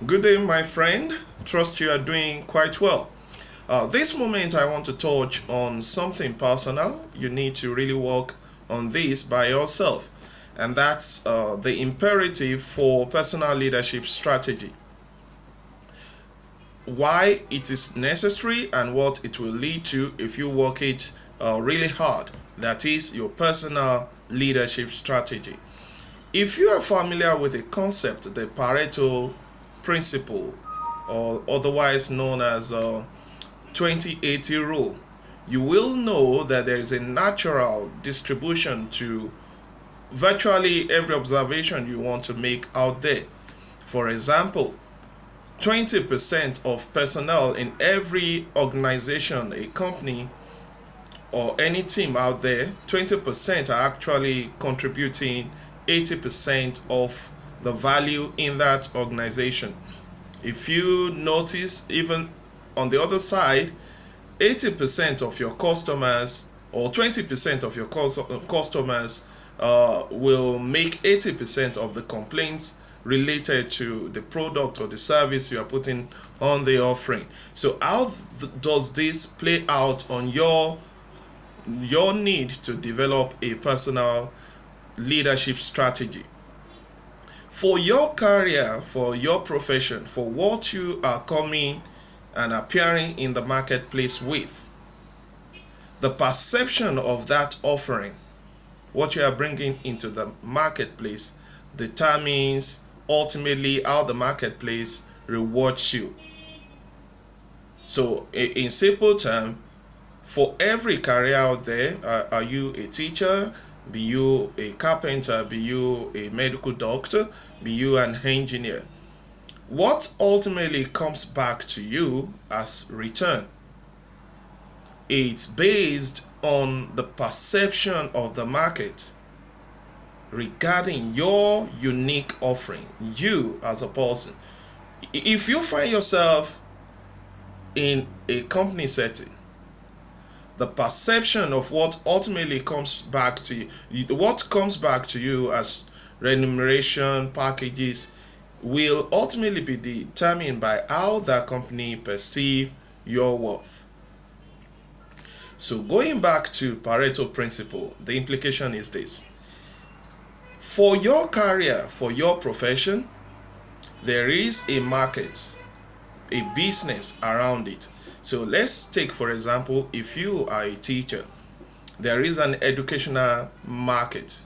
Good day, my friend. Trust you are doing quite well. This moment, I want to touch on something personal. You need to really work on this by yourself, and that's the imperative for personal leadership strategy. Why it is necessary and what it will lead to if you work it really hard. That is your personal leadership strategy. If you are familiar with the concept, the Pareto principle, or otherwise known as 20/80 rule, you will know that there is a natural distribution to virtually every observation you want to make out there. For example, 20% of personnel in every organization, a company, or any team out there, 20% are actually contributing 80% of the value in that organization. If you notice, even on the other side, 80% of your customers or 20% of your customers will make 80% of the complaints related to the product or the service you are putting on the offering. So how does this play out on your need to develop a personal leadership strategy? For your career, for your profession, for what you are coming and appearing in the marketplace with, the perception of that offering, what you are bringing into the marketplace, determines ultimately how the marketplace rewards you. So in simple terms, for every career out there, are you a teacher, be you a carpenter, be you a medical doctor, be you an engineer, what ultimately comes back to you as return? It's based on the perception of the market regarding your unique offering, you as a person. If you find yourself in a company setting, the perception of what ultimately comes back to you, what comes back to you as remuneration packages, will ultimately be determined by how that company perceive your worth. So going back to Pareto principle, the implication is this. For your career, for your profession, there is a market, a business around it. So let's take, for example, if you are a teacher, there is an educational market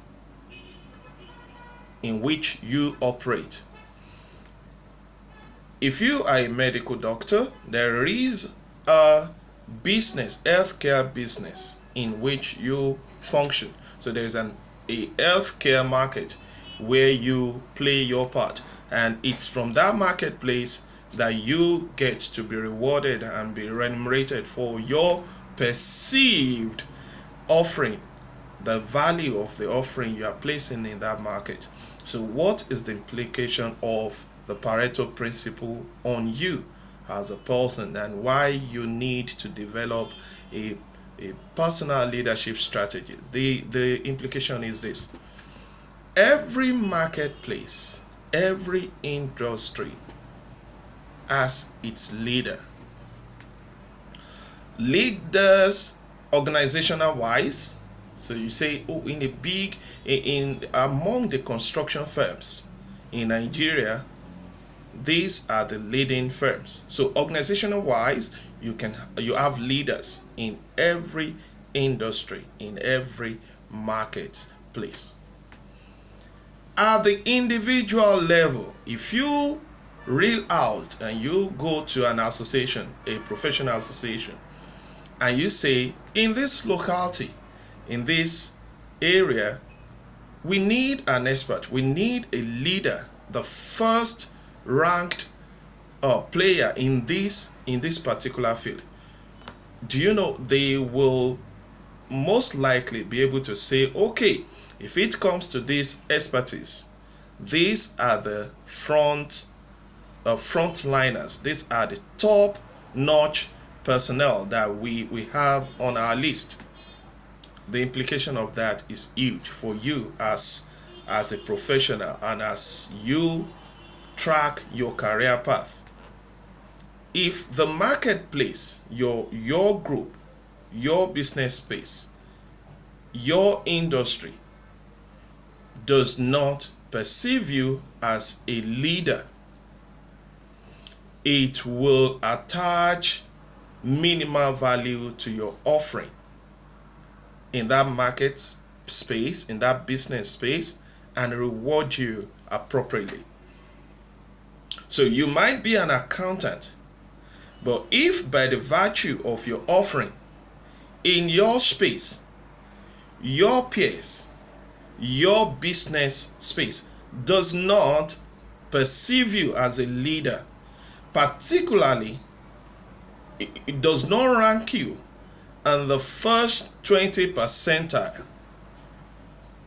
in which you operate. If you are a medical doctor, there is a business, healthcare business, in which you function. So there is a healthcare market where you play your part, and it's from that marketplace that you get to be rewarded and be remunerated for your perceived offering, the value of the offering you are placing in that market. So what is the implication of the Pareto principle on you as a person, and why you need to develop a personal leadership strategy? The implication is this: every marketplace, every industry as its leader. Leaders, organizational wise. So you say, oh, among the construction firms in Nigeria, these are the leading firms. So organizational wise, you have leaders in every industry, in every marketplace. At the individual level, if you reel out and you go to an association, a professional association, and you say, in this locality, in this area, we need an expert, we need a leader, the first ranked player in this particular field. Do you know they will most likely be able to say, okay, if it comes to this expertise, these are the frontliners. These are the top-notch personnel that we have on our list. The implication of that is huge for you as a professional, and as you track your career path. If the marketplace, your group, your business space, your industry does not perceive you as a leader, it will attach minimal value to your offering in that market space, in that business space, and reward you appropriately. So you might be an accountant, but if by the virtue of your offering in your space, your peers, your business space does not perceive you as a leader, particularly it does not rank you in the first 20 percentile,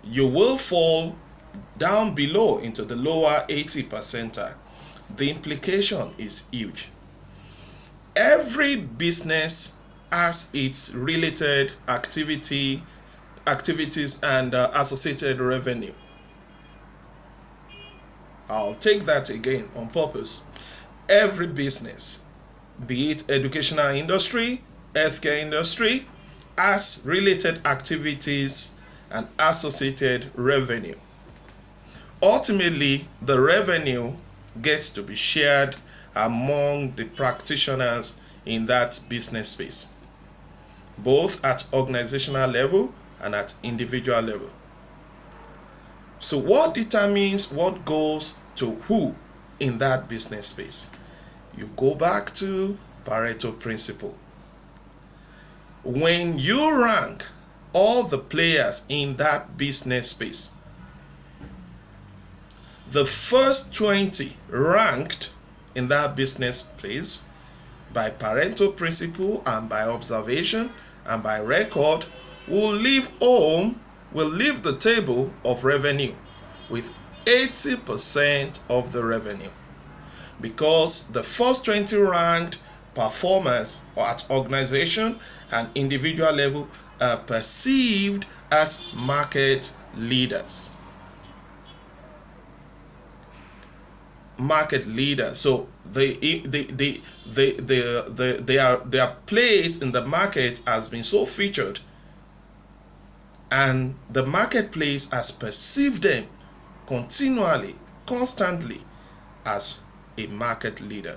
you will fall down below into the lower 80 percentile. The implication is huge. Every business has its related activities and associated revenue. I'll take that again on purpose. Every business, be it educational industry, healthcare industry, has related activities and associated revenue. Ultimately, the revenue gets to be shared among the practitioners in that business space, both at organizational level and at individual level. So what determines what goes to who in that business space? You go back to Pareto principle. When you rank all the players in that business space, the first 20 ranked in that business place by Pareto principle and by observation and by record will leave the table of revenue with 80% of the revenue, because the first 20 ranked performers at organization and individual level are perceived as market leaders. So their place in the market has been so featured, and the marketplace has perceived them continually, constantly as a market leader.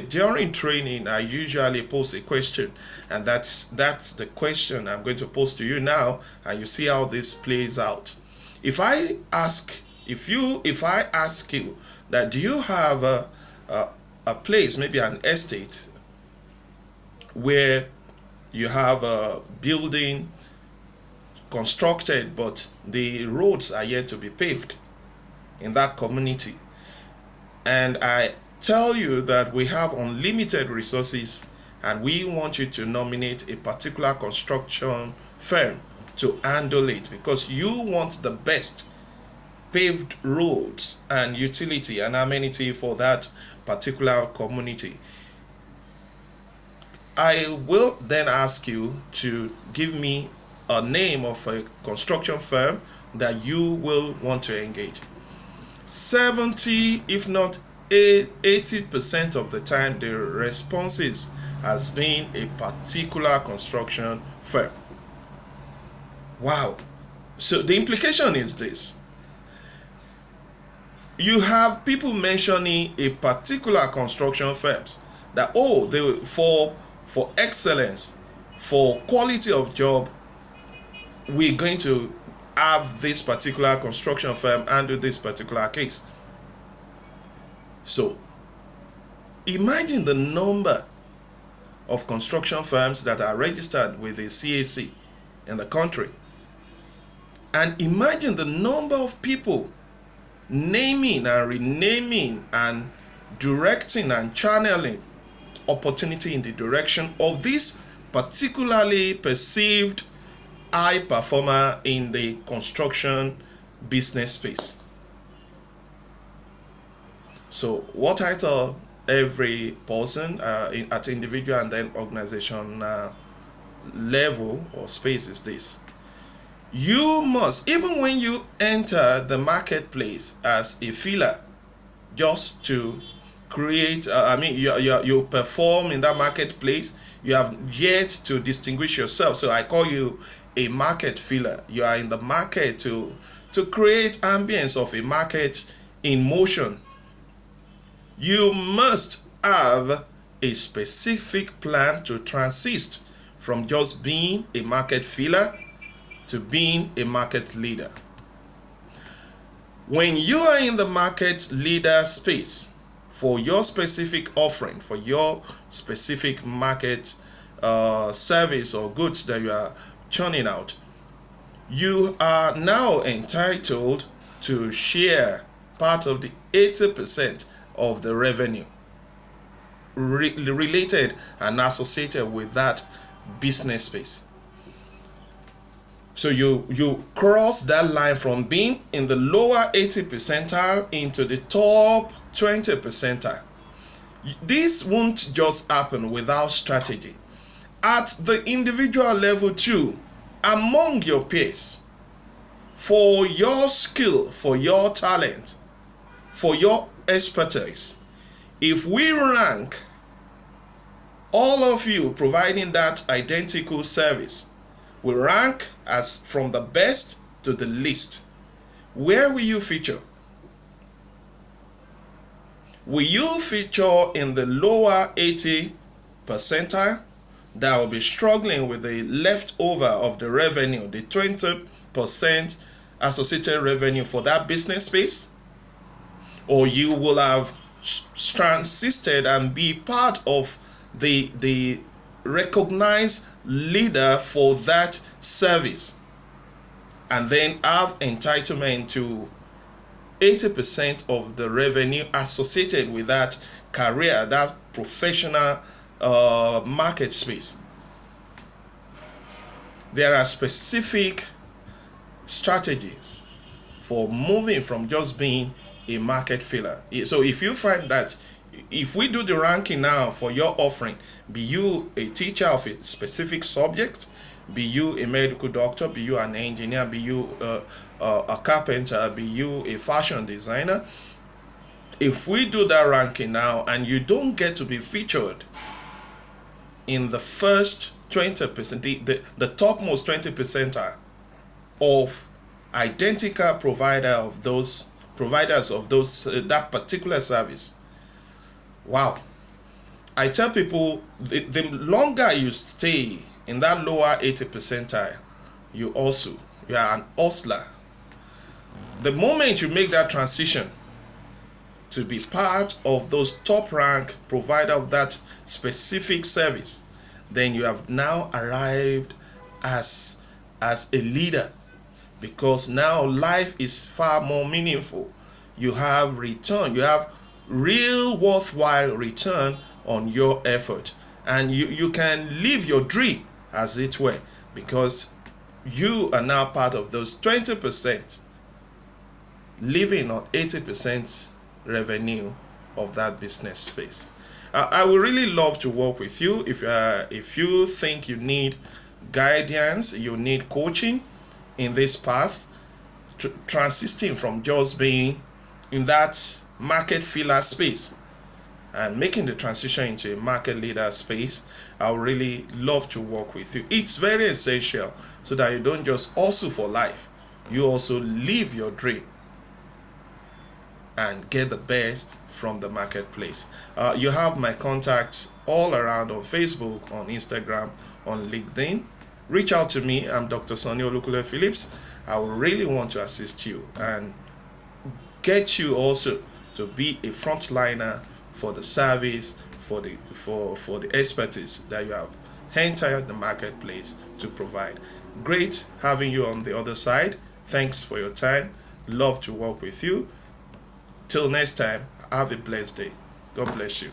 During training, I usually pose a question, and that's the question I'm going to pose to you now, and you see how this plays out. If I ask you that, do you have a place, maybe an estate, where you have a building constructed but the roads are yet to be paved in that community, and I tell you that we have unlimited resources and we want you to nominate a particular construction firm to handle it because you want the best paved roads and utility and amenity for that particular community, I will then ask you to give me a name of a construction firm that you will want to engage. 70, if not 80% of the time, the responses has been a particular construction firm. Wow. So the implication is this: you have people mentioning a particular construction firms that, they for excellence, for quality of job, we're going to have this particular construction firm handle this particular case. So imagine the number of construction firms that are registered with the CAC in the country, and imagine the number of people naming and renaming and directing and channeling opportunity in the direction of this particularly perceived high performer in the construction business space. So what I tell every person at individual and then organization level or space is this: you must, even when you enter the marketplace as a filler, just to create, you perform in that marketplace. You have yet to distinguish yourself. So I call you a market filler. You are in the market to create ambience of a market in motion. You must have a specific plan to transit from just being a market filler to being a market leader. When you are in the market leader space for your specific offering, for your specific market service or goods that you are churning out, you are now entitled to share part of the 80% of the revenue related and associated with that business space. So you cross that line from being in the lower 80 percentile into the top 20 percentile. This won't just happen without strategy. At the individual level too, among your peers, for your skill, for your talent, for your expertise, if we rank all of you providing that identical service, we rank as from the best to the least. Where will you feature? Will you feature in the lower 80 percentile that will be struggling with the leftover of the revenue, the 20% associated revenue for that business space? Or you will have transisted and be part of the recognized leader for that service, and then have entitlement to 80% of the revenue associated with that career, that professional market space. There are specific strategies for moving from just being a market filler. So if you find that if we do the ranking now for your offering, be you a teacher of a specific subject, be you a medical doctor, be you an engineer, be you a carpenter, be you a fashion designer, if we do that ranking now and you don't get to be featured in the first 20%, the topmost 20 percentile of identical providers of those that particular service, wow. I tell people the longer you stay in that lower 80 percentile, you are an hustler. The moment you make that transition to be part of those top rank provider of that specific service, then you have now arrived as a leader, because now life is far more meaningful. You have return, you have real worthwhile return on your effort, and you can live your dream as it were, because you are now part of those 20% living on 80% revenue of that business space. I would really love to work with you. If you think you need guidance, you need coaching in this path, transiting from just being in that market filler space and making the transition into a market leader space, I would really love to work with you. It's very essential so that you don't just hustle for life, you also live your dream and get the best from the marketplace. You have my contacts all around on Facebook, on Instagram, on LinkedIn. Reach out to me. I'm Dr. Sonny O-Phillips. I will really want to assist you and get you also to be a frontliner for the service, for the expertise that you have entered the marketplace to provide. Great having you on the other side. Thanks for your time. Love to work with you. Till next time, have a blessed day. God bless you.